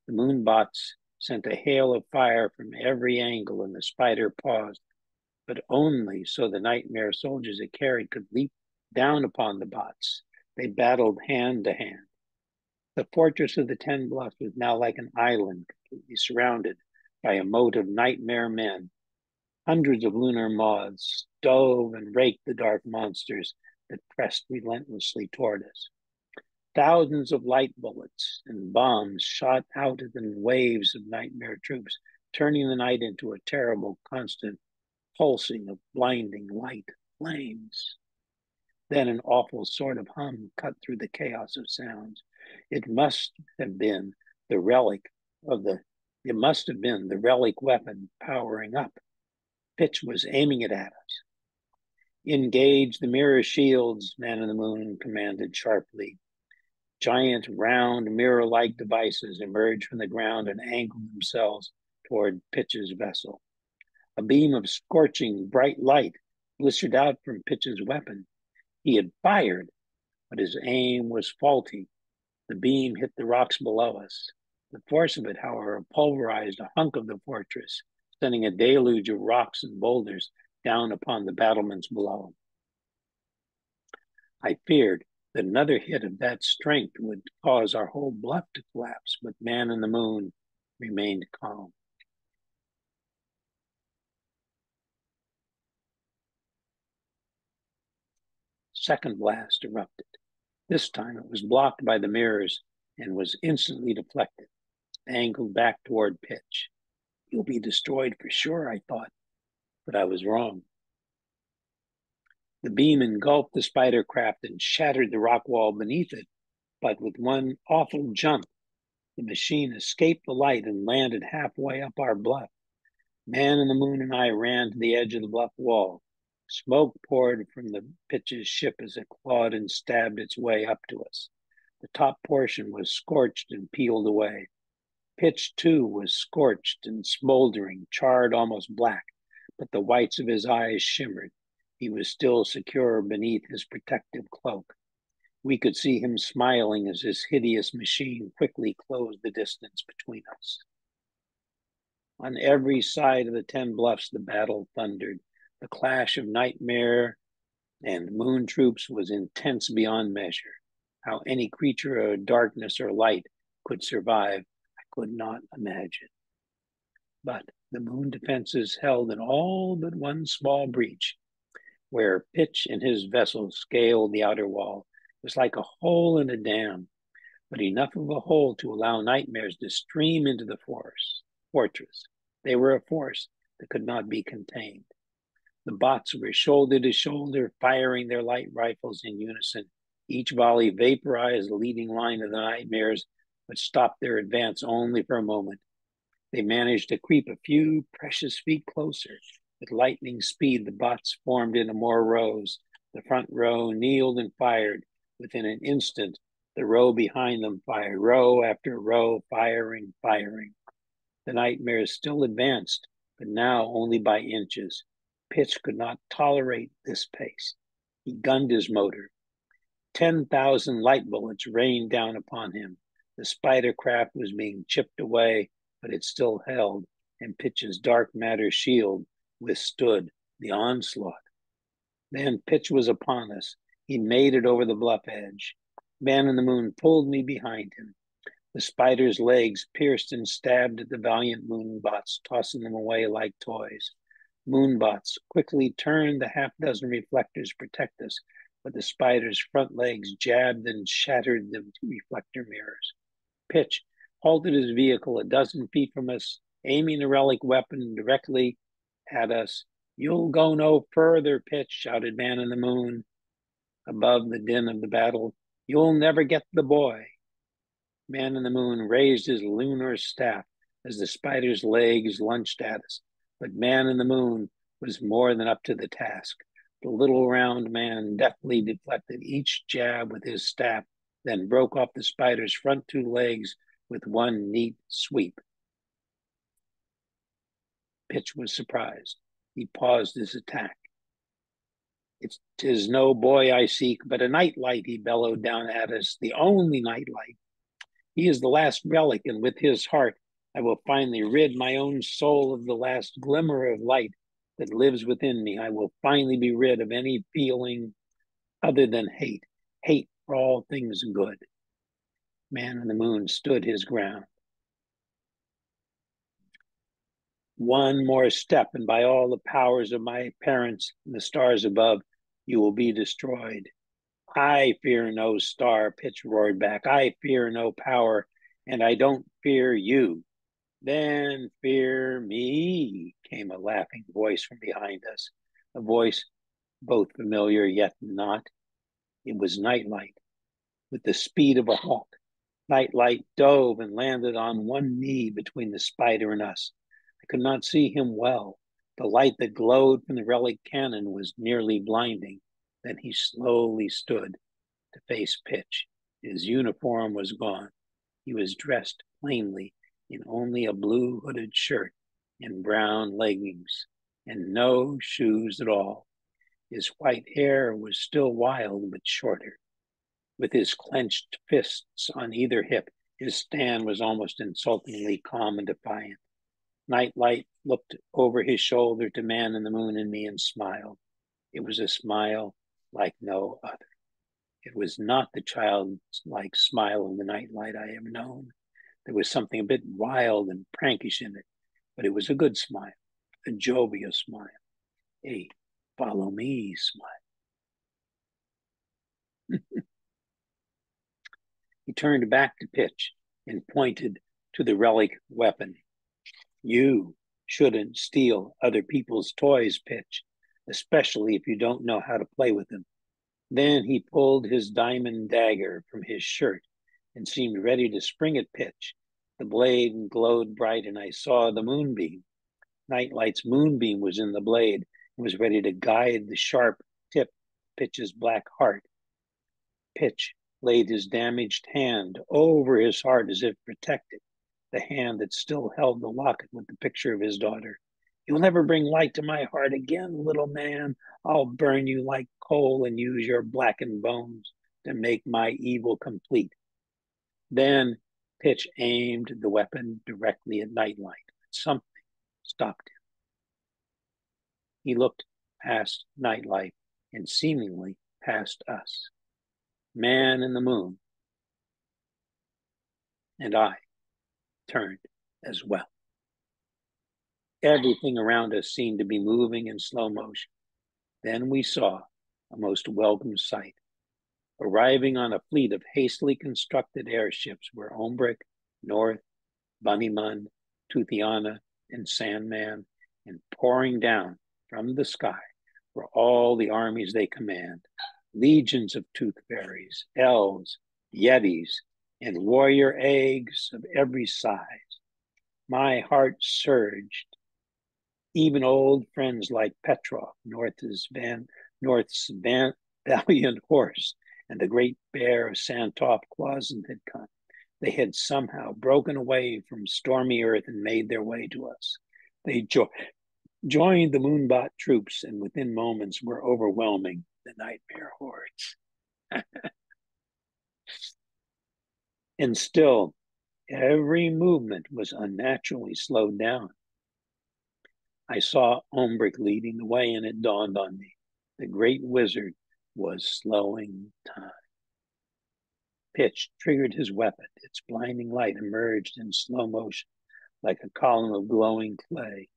The moonbots sent a hail of fire from every angle, and the spider paused, but only so the nightmare soldiers it carried could leap down upon the bots. They battled hand to hand. The fortress of the 10 Bluffs was now like an island, completely surrounded by a moat of nightmare men. Hundreds of lunar moths dove and raked the dark monsters that pressed relentlessly toward us. Thousands of light bullets and bombs shot out at the waves of nightmare troops, turning the night into a terrible, constant pulsing of blinding light flames. Then an awful sort of hum cut through the chaos of sounds. It must have been the relic of the it must have been the relic weapon powering up. Pitch was aiming it at us. Engage the mirror shields, Man in the Moon commanded sharply. Giant, round, mirror-like devices emerged from the ground and angled themselves toward Pitch's vessel. A beam of scorching, bright light blistered out from Pitch's weapon. He had fired, but his aim was faulty. The beam hit the rocks below us. The force of it, however, pulverized a hunk of the fortress, sending a deluge of rocks and boulders down upon the battlements below. I feared that another hit of that strength would cause our whole bluff to collapse, but Man in the Moon remained calm. Second blast erupted. This time it was blocked by the mirrors and was instantly deflected, angled back toward Pitch. You'll be destroyed for sure, I thought, but I was wrong. The beam engulfed the spider craft and shattered the rock wall beneath it, but with one awful jump, the machine escaped the light and landed halfway up our bluff. Man in the Moon and I ran to the edge of the bluff wall. Smoke poured from the Pitch's ship as it clawed and stabbed its way up to us. The top portion was scorched and peeled away. Pitch, too, was scorched and smoldering, charred almost black, but the whites of his eyes shimmered. He was still secure beneath his protective cloak. We could see him smiling as his hideous machine quickly closed the distance between us. On every side of the 10 bluffs, the battle thundered. The clash of nightmare and moon troops was intense beyond measure. How any creature of darkness or light could survive, I could not imagine. But the moon defenses held in all but one small breach, where Pitch and his vessel scaled the outer wall. It was like a hole in a dam, but enough of a hole to allow nightmares to stream into the fortress. They were a force that could not be contained. The bots were shoulder to shoulder, firing their light rifles in unison. Each volley vaporized the leading line of the nightmares, but stopped their advance only for a moment. They managed to creep a few precious feet closer. With lightning speed, the bots formed into more rows. The front row kneeled and fired. Within an instant, the row behind them fired, row after row, firing. The nightmares still advanced, but now only by inches. Pitch could not tolerate this pace. He gunned his motor. 10,000 light bullets rained down upon him. The spider craft was being chipped away, but it still held, and Pitch's dark matter shield withstood the onslaught. Then Pitch was upon us. He made it over the bluff edge. Man in the Moon pulled me behind him. The spider's legs pierced and stabbed at the valiant moonbots, tossing them away like toys. Moonbots quickly turned the half-dozen reflectors to protect us, but the spider's front legs jabbed and shattered the reflector mirrors. Pitch halted his vehicle a dozen feet from us, aiming the relic weapon directly at us. You'll go no further, Pitch, shouted Man in the Moon above the din of the battle. You'll never get the boy. Man in the Moon raised his lunar staff as the spider's legs lunged at us. But Man in the Moon was more than up to the task. The little round man deftly deflected each jab with his staff, then broke off the spider's front two legs with one neat sweep. Pitch was surprised. He paused his attack. "'Tis no boy I seek, but a nightlight," he bellowed down at us, "the only nightlight. He is the last relic, and with his heart I will finally rid my own soul of the last glimmer of light that lives within me. I will finally be rid of any feeling other than hate for all things good." Man in the Moon stood his ground. "One more step, and by all the powers of my parents and the stars above, you will be destroyed." "I fear no star," Pitch roared back. "I fear no power, and I don't fear you." Then fear me, came a laughing voice from behind us, a voice both familiar yet not. It was Nightlight. With the speed of a hawk, Nightlight dove and landed on one knee between the spider and us. I could not see him well. The light that glowed from the relic cannon was nearly blinding. Then he slowly stood to face Pitch. His uniform was gone. He was dressed plainly in only a blue hooded shirt and brown leggings and no shoes at all. His white hair was still wild but shorter. With his clenched fists on either hip, his stand was almost insultingly calm and defiant. Nightlight looked over his shoulder to Man in the Moon and me and smiled. It was a smile like no other. It was not the childlike smile of the Nightlight I have known. There was something a bit wild and prankish in it, but it was a good smile, a jovial smile, a follow me smile. He turned back to Pitch and pointed to the relic weapon. You shouldn't steal other people's toys, Pitch, especially if you don't know how to play with them. Then he pulled his diamond dagger from his shirt and seemed ready to spring at Pitch. The blade glowed bright, and I saw the moonbeam. Nightlight's moonbeam was in the blade and was ready to guide the sharp tip Pitch's black heart. Pitch laid his damaged hand over his heart as if protected, the hand that still held the locket with the picture of his daughter. You'll never bring light to my heart again, little man. I'll burn you like coal and use your blackened bones to make my evil complete. Then Pitch aimed the weapon directly at Nightlight. Something stopped him. He looked past Nightlight and seemingly past us. Man in the Moon and I turned as well. Everything around us seemed to be moving in slow motion. Then we saw a most welcome sight. Arriving on a fleet of hastily constructed airships were Ombrick, North, Bunnymun, Toothiana, and Sandman, and pouring down from the sky were all the armies they command, legions of tooth fairies, elves, yetis, and warrior eggs of every size. My heart surged. Even old friends like Petrov, North's valiant horse, and the great bear of Santov Clausen had come. They had somehow broken away from stormy earth and made their way to us. They joined the Moonbot troops and within moments were overwhelming the nightmare hordes. And still, every movement was unnaturally slowed down. I saw Ombrick leading the way, and it dawned on me. The great wizard was slowing time. Pitch triggered his weapon. Its blinding light emerged in slow motion, like a column of glowing clay.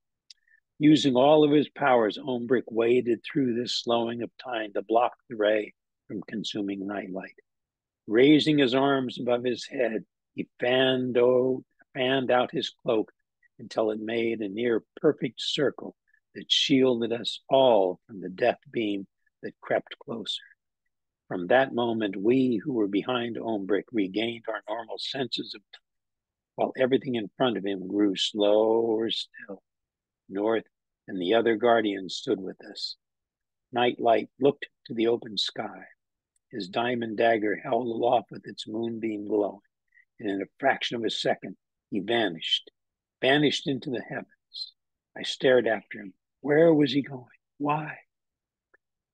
Using all of his powers, Ombrick waded through this slowing of time to block the ray from consuming Nightlight. Raising his arms above his head, he fanned out his cloak until it made a near perfect circle that shielded us all from the death beam that crept closer. From that moment, we who were behind Ombrick regained our normal senses of time, while everything in front of him grew slower still. North and the other guardians stood with us. Nightlight looked to the open sky. His diamond dagger held aloft with its moonbeam glowing, and in a fraction of a second, he vanished into the heavens. I stared after him. Where was he going? Why?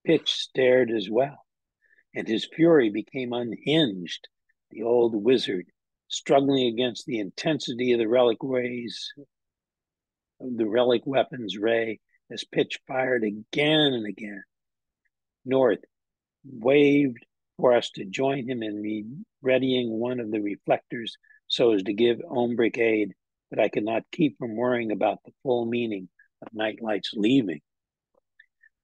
Pitch stared as well, and his fury became unhinged. The old wizard, struggling against the intensity of the relic weapon's ray, as Pitch fired again and again. North waved for us to join him in readying one of the reflectors so as to give Ombrick aid, but I could not keep from worrying about the full meaning of Nightlight's leaving.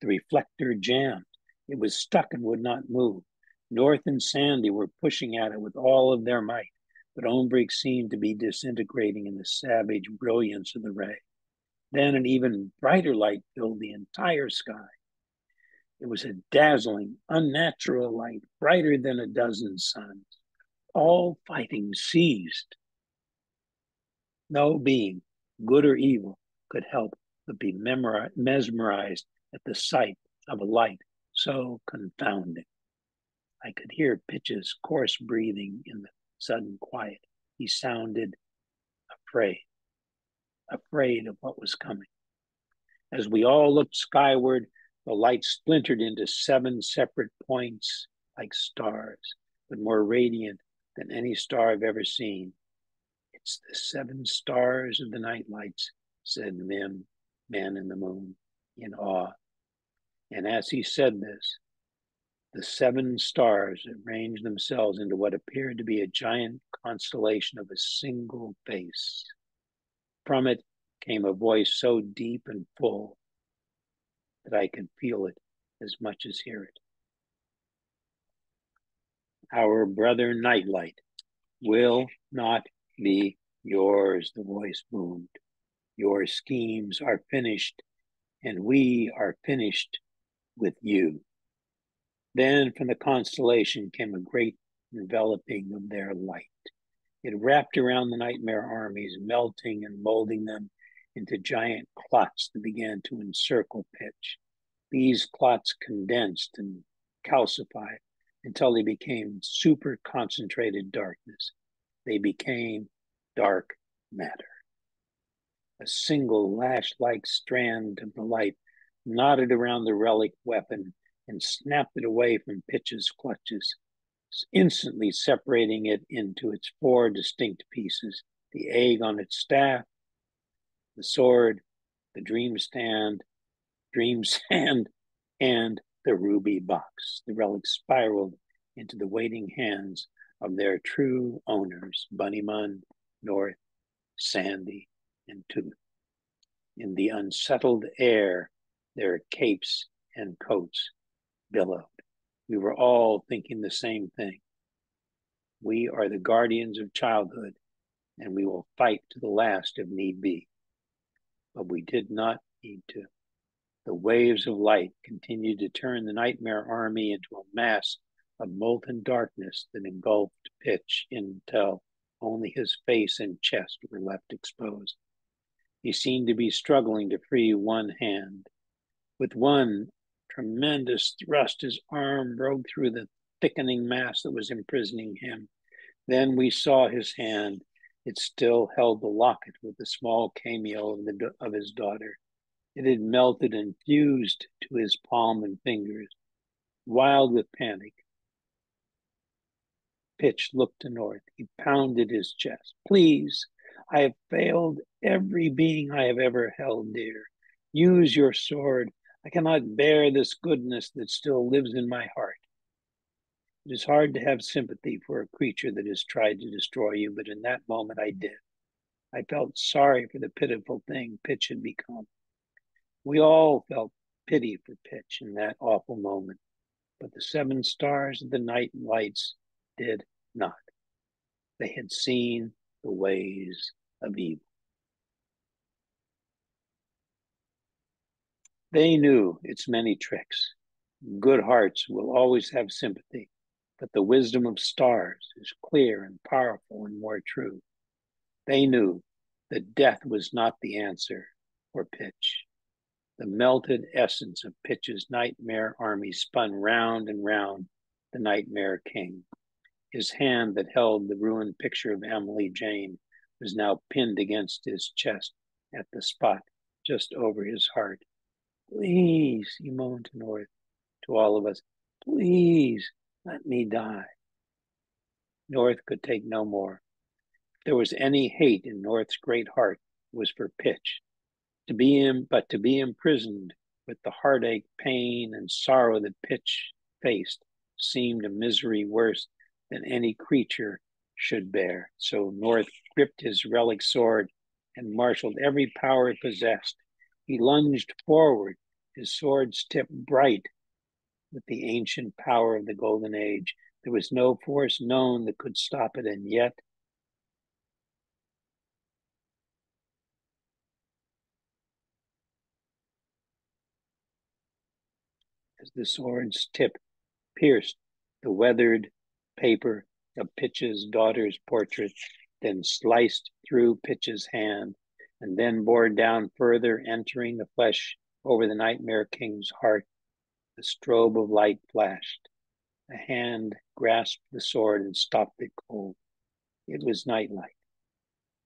The reflector jammed. It was stuck and would not move. North and Sandy were pushing at it with all of their might. but Ombrick seemed to be disintegrating in the savage brilliance of the ray. Then an even brighter light filled the entire sky. It was a dazzling, unnatural light, brighter than a dozen suns. All fighting ceased. No being, good or evil, could help but be mesmerized at the sight of a light so confounding. I could hear Pitch's coarse breathing in the sudden quiet. He sounded afraid, afraid of what was coming. As we all looked skyward, the light splintered into 7 separate points like stars, but more radiant than any star I've ever seen. It's the 7 stars of the night lights, said Mim, Man in the Moon, in awe. And as he said this, the 7 stars arranged themselves into what appeared to be a giant constellation of a single face. From it came a voice so deep and full that I could feel it as much as hear it. Our brother Nightlight will not be yours, the voice boomed. Your schemes are finished, and we are finished with you. Then from the constellation came a great enveloping of their light. It wrapped around the nightmare armies, melting and molding them into giant clots that began to encircle Pitch. These clots condensed and calcified until they became super concentrated darkness. They became dark matter. A single lash-like strand of the light knotted around the relic weapon and snapped it away from Pitch's clutches, instantly separating it into its 4 distinct pieces: the egg on its staff, the sword, the dream sand, and the ruby box. The relic spiraled into the waiting hands of their true owners, Bunnymun, North, Sandy, and Tooth. In the unsettled air, their capes and coats billowed. We were all thinking the same thing. We are the guardians of childhood, and we will fight to the last if need be. But we did not need to. The waves of light continued to turn the nightmare army into a mass of molten darkness that engulfed Pitch until only his face and chest were left exposed. He seemed to be struggling to free one hand. With one tremendous thrust, his arm broke through the thickening mass that was imprisoning him. Then we saw his hand. It still held the locket with the small cameo of his daughter. It had melted and fused to his palm and fingers. Wild with panic, Pitch looked to North. He pounded his chest. Please, I have failed every being I have ever held dear. Use your sword. I cannot bear this goodness that still lives in my heart. It is hard to have sympathy for a creature that has tried to destroy you, but in that moment I did. I felt sorry for the pitiful thing Pitch had become. We all felt pity for Pitch in that awful moment, but the 7 stars of the night lights did not. They had seen the ways of evil. They knew its many tricks. Good hearts will always have sympathy, but the wisdom of stars is clear and powerful and more true. They knew that death was not the answer for Pitch. The melted essence of Pitch's nightmare army spun round and round the nightmare king. His hand that held the ruined picture of Emily Jane was now pinned against his chest at the spot just over his heart. Please, he moaned to North, to all of us, please let me die. North could take no more. If there was any hate in North's great heart, it was for Pitch. To be imprisoned with the heartache, pain, and sorrow that Pitch faced seemed a misery worse than any creature should bear. So North gripped his relic sword and marshaled every power it possessed. He lunged forward, his sword's tip bright with the ancient power of the Golden Age. There was no force known that could stop it, and yet as the sword's tip pierced the weathered paper of Pitch's daughter's portrait, then sliced through Pitch's hand, and then bore down further, entering the flesh over the Nightmare King's heart. The strobe of light flashed. A hand grasped the sword and stopped it cold. It was Nightlight.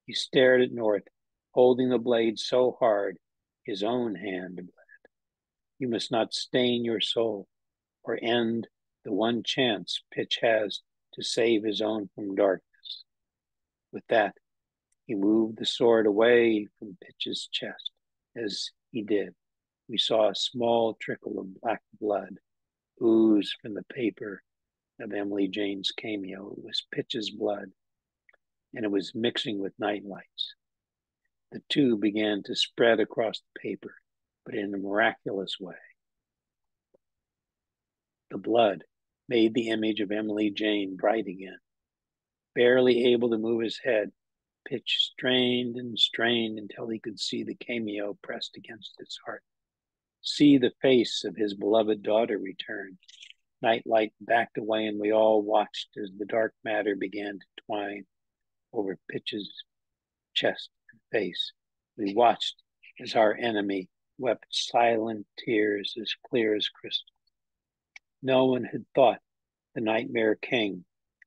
He stared at North, holding the blade so hard, his own hand bled. You must not stain your soul, or end the one chance Pitch has to save his own from darkness. With that, he moved the sword away from Pitch's chest. As he did, we saw a small trickle of black blood ooze from the paper of Emily Jane's cameo. It was Pitch's blood, and it was mixing with Nightlight's. The two began to spread across the paper, but in a miraculous way. The blood made the image of Emily Jane bright again. Barely able to move his head, Pitch strained and strained until he could see the cameo pressed against his heart. See the face of his beloved daughter return. Nightlight backed away, and we all watched as the dark matter began to twine over Pitch's chest and face. We watched as our enemy wept silent tears as clear as crystal. No one had thought the Nightmare King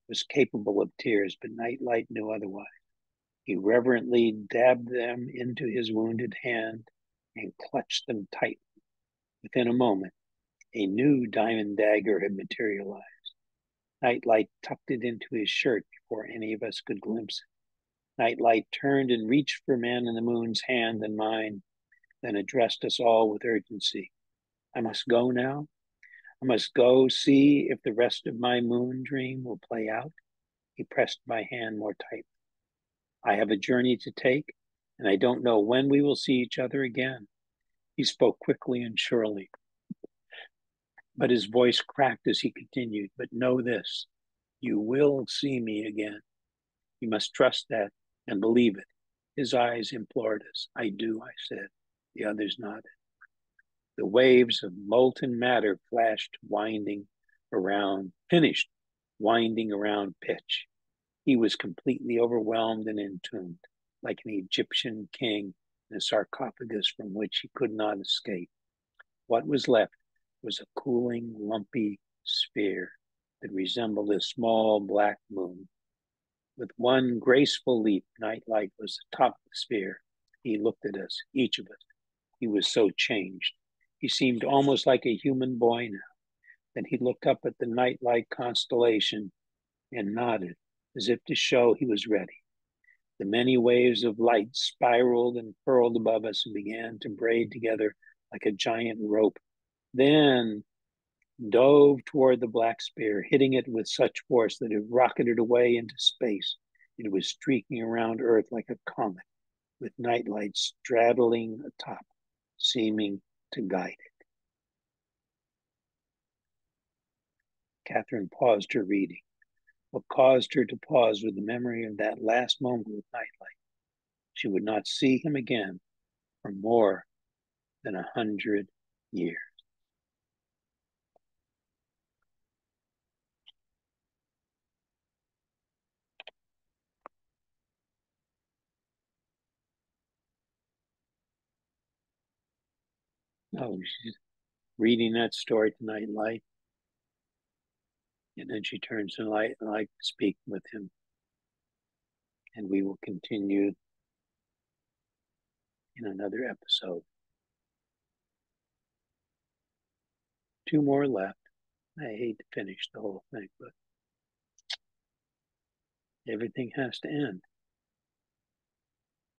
was capable of tears, but Nightlight knew otherwise. He reverently dabbed them into his wounded hand and clutched them tightly. Within a moment, a new diamond dagger had materialized. Nightlight tucked it into his shirt before any of us could glimpse it. Nightlight turned and reached for Man in the Moon's hand and mine, then addressed us all with urgency. I must go now. I must go see if the rest of my moon dream will play out. He pressed my hand more tightly. I have a journey to take, and I don't know when we will see each other again. He spoke quickly and surely, but his voice cracked as he continued. But know this, you will see me again. You must trust that and believe it. His eyes implored us. I do, I said. The others nodded. The waves of molten matter finished winding around Pitch. He was completely overwhelmed and entombed, like an Egyptian king in a sarcophagus from which he could not escape. What was left was a cooling, lumpy sphere that resembled a small black moon. With one graceful leap, Nightlight was atop the sphere. He looked at us, each of us. He was so changed. He seemed almost like a human boy now. Then he looked up at the Nightlight constellation and nodded, as if to show he was ready. The many waves of light spiraled and curled above us and began to braid together like a giant rope. Then dove toward the black sphere, hitting it with such force that it rocketed away into space. It was streaking around Earth like a comet, with Nightlight straddling atop, seeming to guide it. Catherine paused her reading. What caused her to pause was the memory of that last moment with Nightlight. She would not see him again for more than 100 years. Oh, she's reading that story to Nightlight. And then she turns to Light and like to speak with him. And we will continue in another episode. 2 more left. I hate to finish the whole thing, but everything has to end.